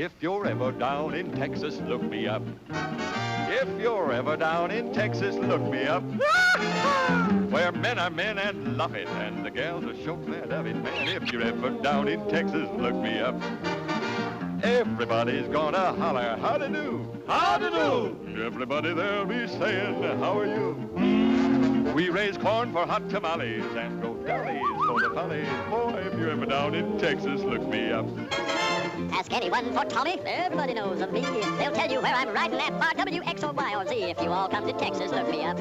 If you're ever down in Texas, look me up. If you're ever down in Texas, look me up. Where men are men and love it, and the gals are so glad of it, man. If you're ever down in Texas, look me up. Everybody's gonna holler, how-do-do, how-do-do. Everybody there'll be saying, how are you? We raise corn for hot tamales and grow dollies for the follies. Boy, if you're ever down in Texas, look me up. Ask anyone for Tommy, everybody knows of me. They'll tell you where I'm riding at bar W, X, or Y, or Z. If you all come to Texas, look me up.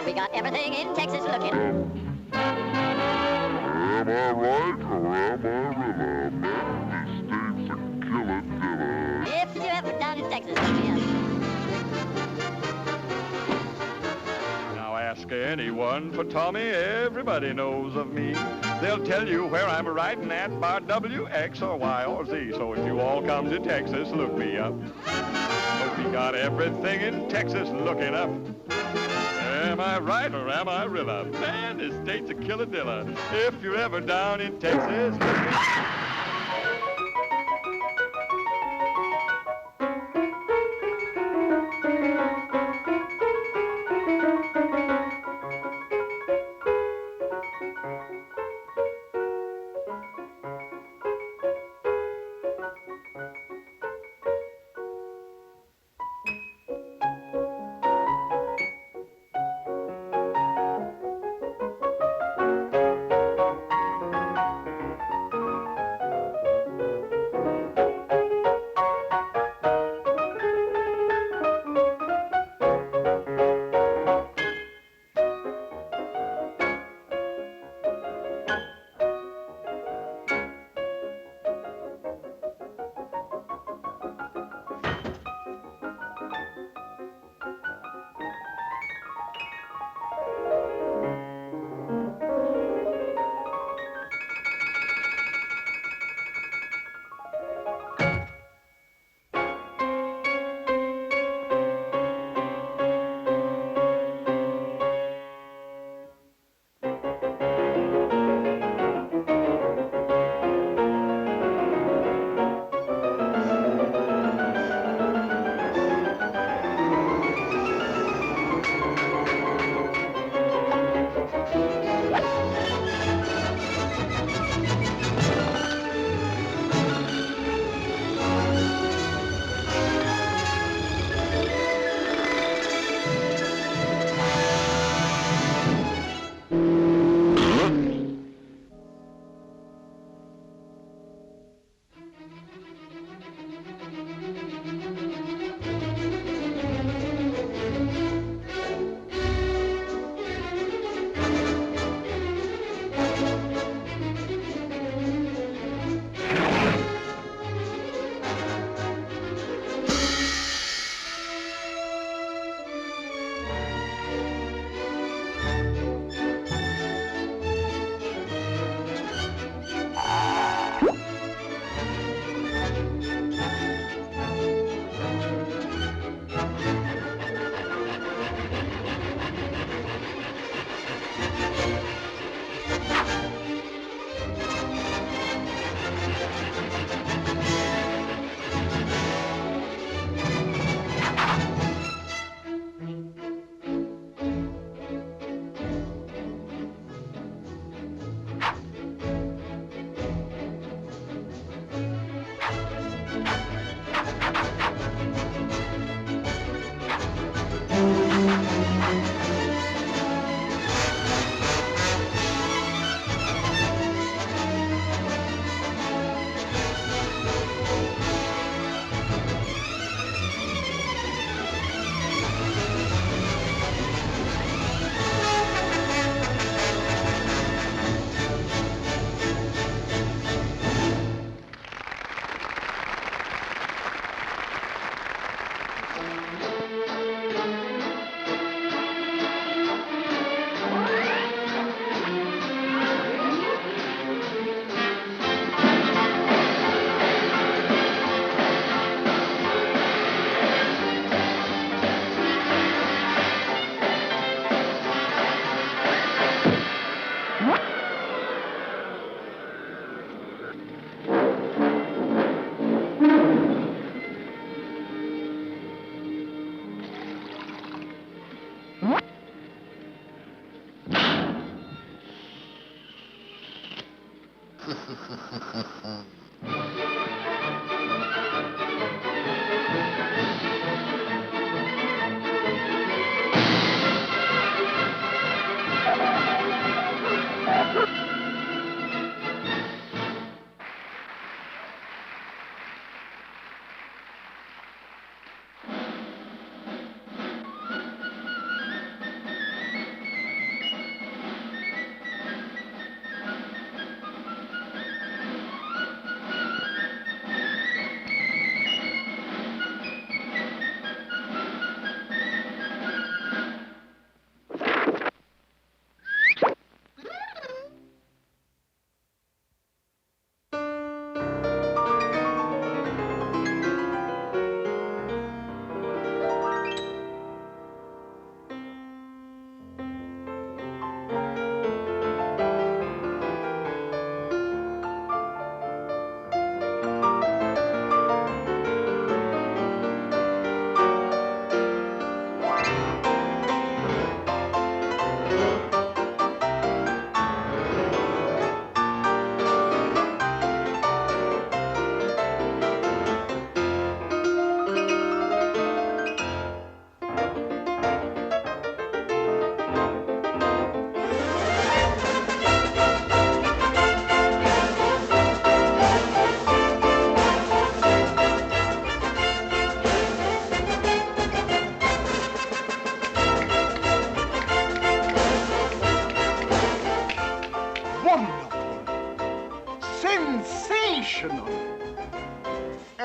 We got everything in Texas looking. Am I right or am I really? These states a killer diller. If you're ever down in Texas, look me up. Now ask anyone for Tommy, everybody knows of me. They'll tell you where I'm riding at bar W, X, or Y, or Z. So if you all come to Texas, look me up. But we got everything in Texas looking up. Am I right or am I Rilla? Man, this state's a killer dilla. If you're ever down in Texas, look me up.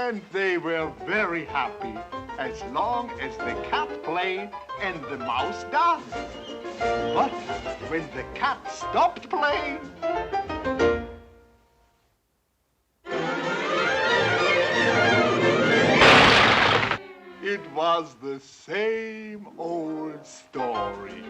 And they were very happy as long as the cat played and the mouse danced. But when the cat stopped playing, it was the same old story.